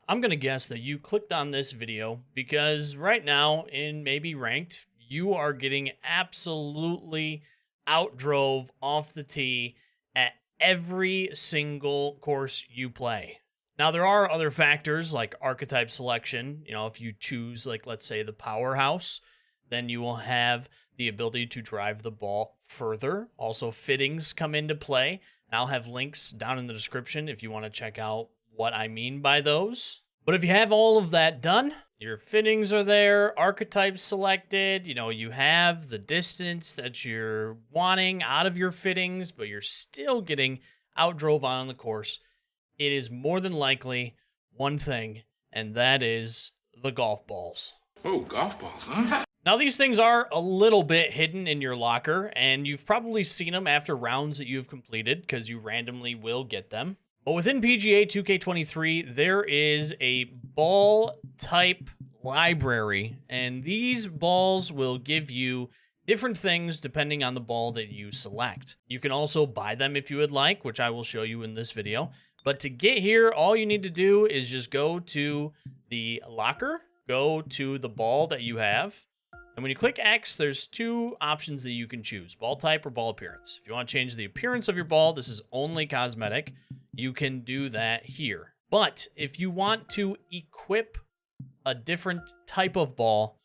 I'm going to guess that you clicked on this video because right now in maybe ranked, you are getting absolutely outdrove off the tee at every single course you play. Now, there are other factors like archetype selection. If you choose, like, let's say the powerhouse, then you will have the ability to drive the ball further. Also, fittings come into play. And I'll have links down in the description if you want to check out what I mean by those. But if you have all of that done, your fittings are there, archetypes selected, you have the distance that you're wanting out of your fittings, but you're still getting outdrove on the course, it is more than likely one thing, and that is the golf balls. Oh, golf balls, huh? Now, these things are a little bit hidden in your locker, and you've probably seen them after rounds that you've completed because you randomly will get them. But within PGA 2K23, there is a ball type library, and these balls will give you different things depending on the ball that you select. You can also buy them if you would like, which I will show you in this video. But to get here, all you need to do is just go to the locker, go to the ball that you have. And when you click X, there's two options that you can choose, ball type or ball appearance. If you want to change the appearance of your ball, this is only cosmetic. You can do that here. But if you want to equip a different type of ball,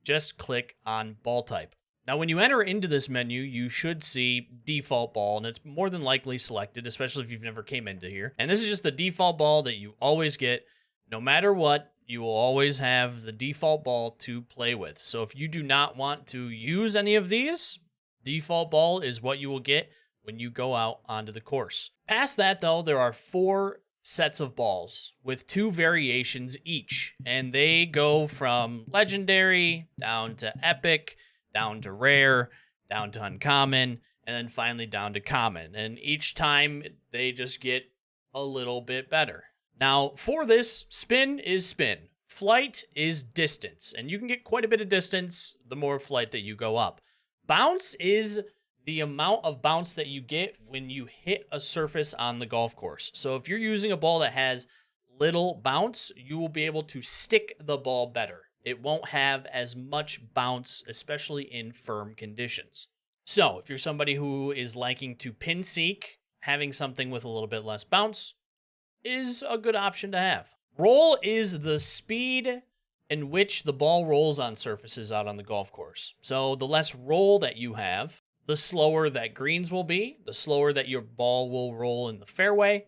just click on ball type. Now, when you enter into this menu, you should see default ball, and it's more than likely selected, especially if you've never came into here. And this is just the default ball that you always get. No matter what, you will always have the default ball to play with. So if you do not want to use any of these, default ball is what you will get when you go out onto the course. Past that, though, there are 4 sets of balls with 2 variations each, and they go from legendary down to epic, down to rare, down to uncommon, and then finally down to common. And each time they just get a little bit better. Now, for this, spin is spin. Flight is distance, and you can get quite a bit of distance the more flight that you go up. Bounce is the amount of bounce that you get when you hit a surface on the golf course. So if you're using a ball that has little bounce, you will be able to stick the ball better. It won't have as much bounce, especially in firm conditions. So if you're somebody who is liking to pin seek, having something with a little bit less bounce is a good option to have. Roll is the speed in which the ball rolls on surfaces out on the golf course. So the less roll that you have, the slower that greens will be, the slower that your ball will roll in the fairway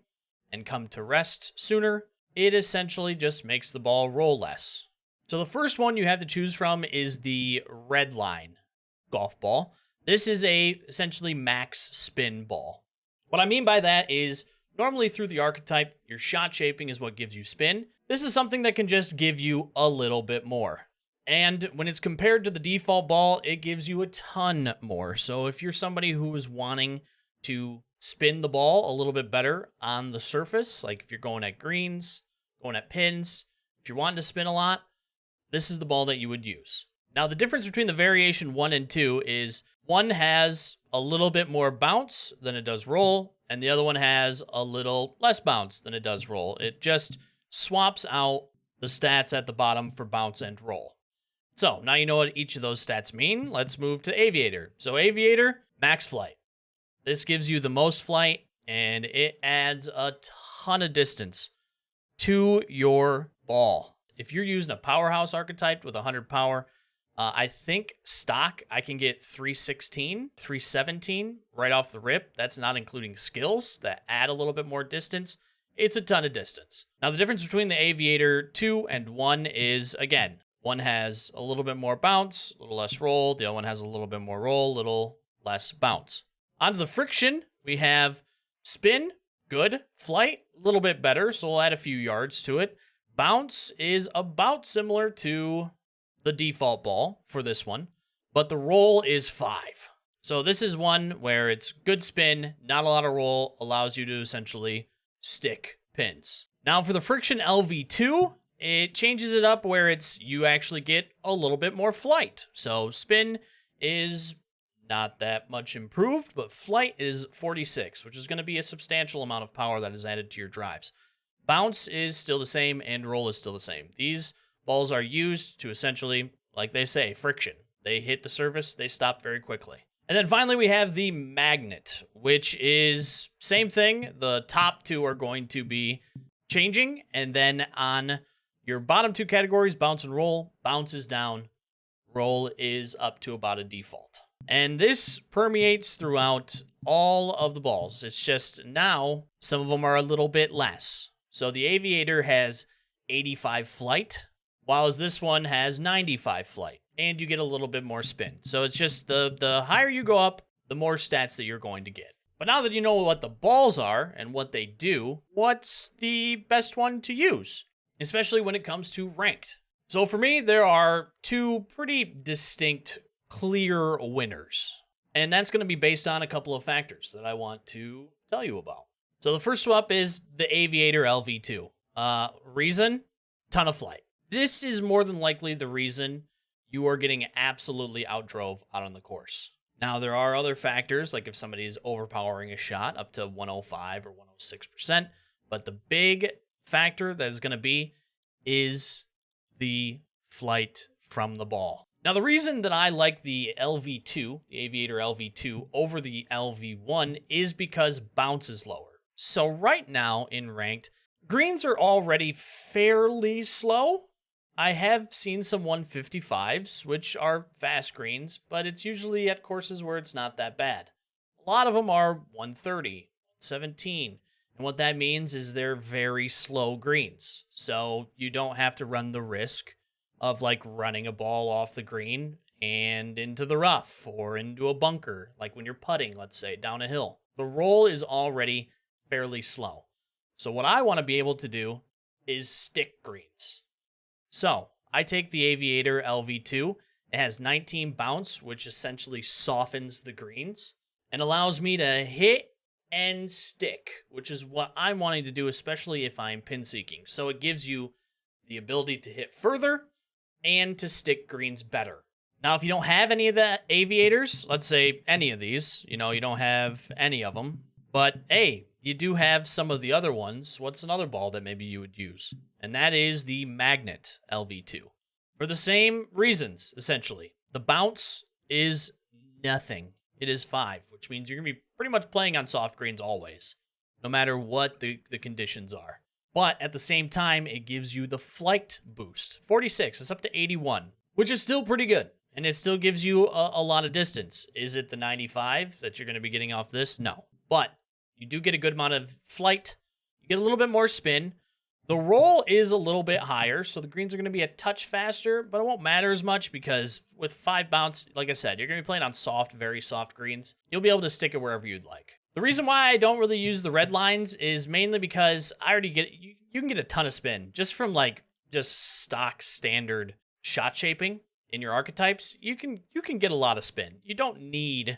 and come to rest sooner. It essentially just makes the ball roll less. So the first one you have to choose from is the red line golf ball. This is a essentially max spin ball. What I mean by that is normally through the archetype, your shot shaping is what gives you spin. This is something that can just give you a little bit more. And when it's compared to the default ball, it gives you a ton more. So if you're somebody who is wanting to spin the ball a little bit better on the surface, like if you're going at greens, going at pins, if you're wanting to spin a lot, this is the ball that you would use. Now, the difference between the variation 1 and 2 is one has a little bit more bounce than it does roll, and the other one has a little less bounce than it does roll. It just swaps out the stats at the bottom for bounce and roll. So now you know what each of those stats mean. Let's move to Aviator. So Aviator, max flight. This gives you the most flight, and it adds a ton of distance to your ball. If you're using a powerhouse archetype with 100 power, I think stock, I can get 316, 317 right off the rip. That's not including skills that add a little bit more distance. It's a ton of distance. Now, the difference between the Aviator 2 and 1 is, again, one has a little bit more bounce, a little less roll. The other one has a little bit more roll, a little less bounce. Onto the friction, we have spin, good. Flight, a little bit better, so we'll add a few yards to it. Bounce is about similar to the default ball for this one, but the roll is 5. So this is one where it's good spin, not a lot of roll, allows you to essentially stick pins. Now for the friction LV2, it changes it up where you actually get a little bit more flight. So spin is not that much improved, but flight is 46, which is going to be a substantial amount of power that is added to your drives. Bounce is still the same and roll is still the same. These balls are used to essentially, like they say, friction. They hit the surface, they stop very quickly. And then finally we have the magnet, which is same thing. The top two are going to be changing, and then on your bottom two categories, bounce and roll, bounce is down, roll is up to about a default. And this permeates throughout all of the balls. It's just now some of them are a little bit less. So the Aviator has 85 flight, while this one has 95 flight, and you get a little bit more spin. So it's just the higher you go up, the more stats that you're going to get. But now that you know what the balls are and what they do, what's the best one to use, especially when it comes to ranked? So for me, there are two pretty distinct, clear winners. And that's going to be based on a couple of factors that I want to tell you about. So the first swap is the Aviator LV2. Reason? Ton of flight. This is more than likely the reason you are getting absolutely outdrove out on the course. Now, there are other factors, like if somebody is overpowering a shot up to 105 or 106%, but the big factor that is going to be is the flight from the ball. Now, the reason that I like the LV2, the Aviator LV2, over the LV1 is because bounce is lower. So right now in ranked, greens are already fairly slow. I have seen some 155s, which are fast greens, but it's usually at courses where it's not that bad. A lot of them are 130, 117, and what that means is they're very slow greens. So you don't have to run the risk of like running a ball off the green and into the rough or into a bunker, like when you're putting, let's say, down a hill. The roll is already fairly slow. So what I want to be able to do is stick greens. So I take the Aviator LV2. It has 19 bounce, which essentially softens the greens and allows me to hit and stick, which is what I'm wanting to do, especially if I'm pin seeking. So it gives you the ability to hit further and to stick greens better. Now, if you don't have any of the Aviators, let's say any of these, you don't have any of them, but hey, you do have some of the other ones. What's another ball that maybe you would use? And that is the Magnet LV2. For the same reasons, essentially. The bounce is nothing. It is 5, which means you're going to be pretty much playing on soft greens always, no matter what the conditions are. But at the same time, it gives you the flight boost. 46, it's up to 81, which is still pretty good. And it still gives you a lot of distance. Is it the 95 that you're going to be getting off this? No. But you do get a good amount of flight. You get a little bit more spin. The roll is a little bit higher, so the greens are going to be a touch faster, but it won't matter as much because with 5 bounce, like I said, you're going to be playing on soft, very soft greens. You'll be able to stick it wherever you'd like. The reason why I don't really use the red lines is mainly because I already get you can get a ton of spin just from just stock standard shot shaping in your archetypes. You can get a lot of spin. You don't need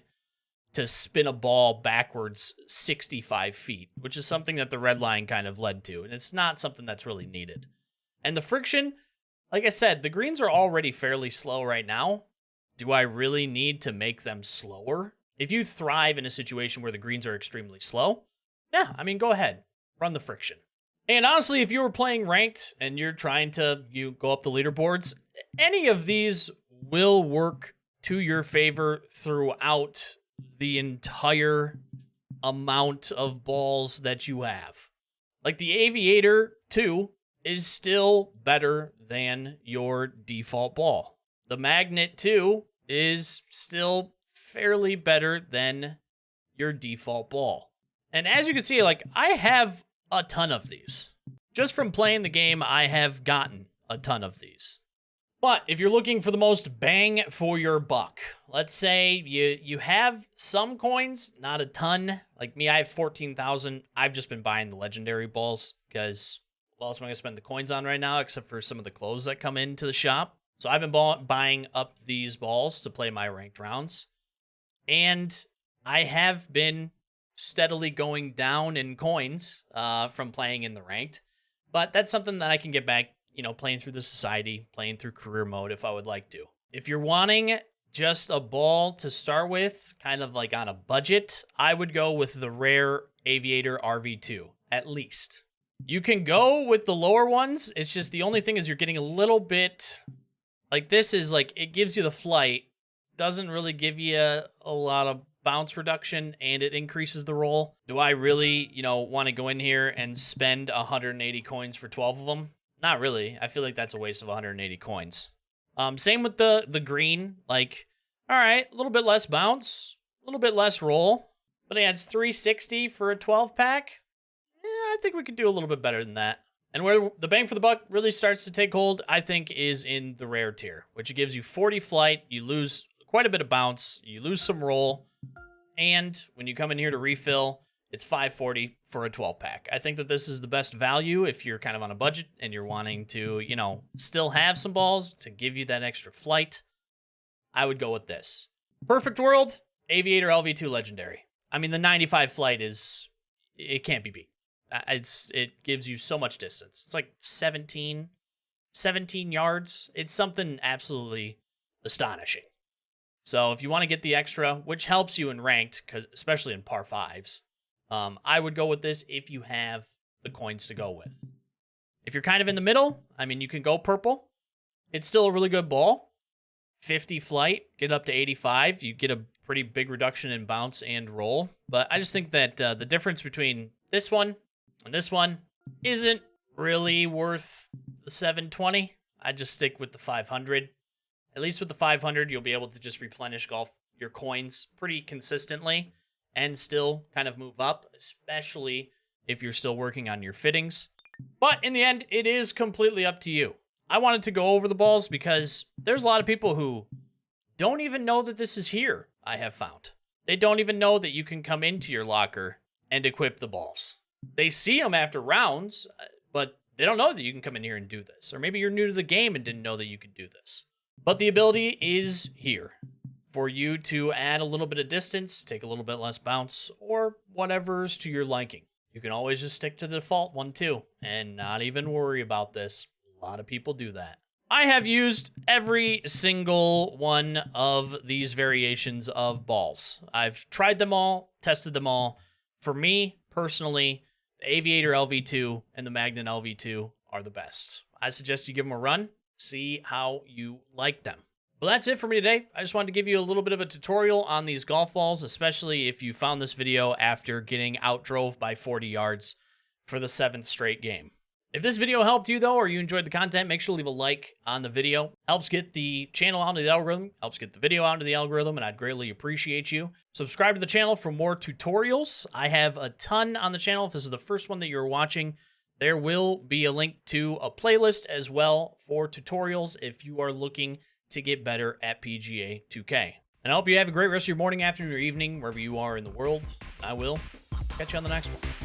to spin a ball backwards 65 feet, which is something that the red line kind of led to, and it's not something that's really needed. And the friction, like I said, the greens are already fairly slow right now. Do I really need to make them slower? If you thrive in a situation where the greens are extremely slow, yeah, go ahead, run the friction. And honestly, if you were playing ranked and you're trying to go up the leaderboards, any of these will work to your favor throughout the entire amount of balls that you have. Like the Aviator 2 is still better than your default ball. The Magnet 2 is still fairly better than your default ball. And as you can see, I have a ton of these. Just from playing the game, I have gotten a ton of these. But if you're looking for the most bang for your buck, let's say you have some coins, not a ton. Like me, I have 14,000. I've just been buying the legendary balls because what else am I going to spend the coins on right now except for some of the clothes that come into the shop? So I've been buying up these balls to play my ranked rounds. And I have been steadily going down in coins from playing in the ranked. But that's something that I can get back, playing through the society, playing through career mode if I would like to. If you're wanting just a ball to start with, kind of like on a budget, I would go with the rare Aviator RV2, at least. You can go with the lower ones. It's just the only thing is you're getting a little bit, like this is like, it gives you the flight, doesn't really give you a lot of bounce reduction, and it increases the roll. Do I really, want to go in here and spend 180 coins for 12 of them? Not really. I feel like that's a waste of 180 coins. Same with the green. Like, all right, a little bit less bounce, a little bit less roll, but it adds 360 for a 12 pack. I think we could do a little bit better than that. And where the bang for the buck really starts to take hold, I think, is in the rare tier, which gives you 40 flight. You lose quite a bit of bounce. You lose some roll. And when you come in here to refill, it's 540 for a 12 pack. I think that this is the best value if you're kind of on a budget and you're wanting to, still have some balls to give you that extra flight. I would go with this. Perfect world, Aviator LV2 Legendary. I mean, the 95 flight it can't be beat. It gives you so much distance. It's like 17 yards. It's something absolutely astonishing. So if you want to get the extra, which helps you in ranked, especially in par 5s, I would go with this if you have the coins to go with. If you're kind of in the middle, I mean, you can go purple. It's still a really good ball. 50 flight, get up to 85. You get a pretty big reduction in bounce and roll. But I just think that the difference between this one and this one isn't really worth the 720. I just stick with the 500. At least with the 500, you'll be able to just replenish your coins pretty consistently and still kind of move up, especially if you're still working on your fittings. But in the end, it is completely up to you. I wanted to go over the balls because there's a lot of people who don't even know that this is here, I have found. They don't even know that you can come into your locker and equip the balls. They see them after rounds, but they don't know that you can come in here and do this. Or maybe you're new to the game and didn't know that you could do this. But the ability is here for you to add a little bit of distance, take a little bit less bounce, or whatever's to your liking. You can always just stick to the default one too, and not even worry about this. A lot of people do that. I have used every single one of these variations of balls. I've tried them all, tested them all. For me, personally, the Aviator LV2 and the Magnet LV2 are the best. I suggest you give them a run, see how you like them. Well, that's it for me today. I just wanted to give you a little bit of a tutorial on these golf balls, especially if you found this video after getting outdrove by 40 yards for the 7th straight game. If this video helped you, though, or you enjoyed the content, make sure to leave a like on the video. Helps get the channel out into the algorithm, helps get the video out into the algorithm, and I'd greatly appreciate you. Subscribe to the channel for more tutorials. I have a ton on the channel. If this is the first one that you're watching, there will be a link to a playlist as well for tutorials if you are looking to get better at PGA 2K. And I hope you have a great rest of your morning, afternoon, or evening, wherever you are in the world. I will catch you on the next one.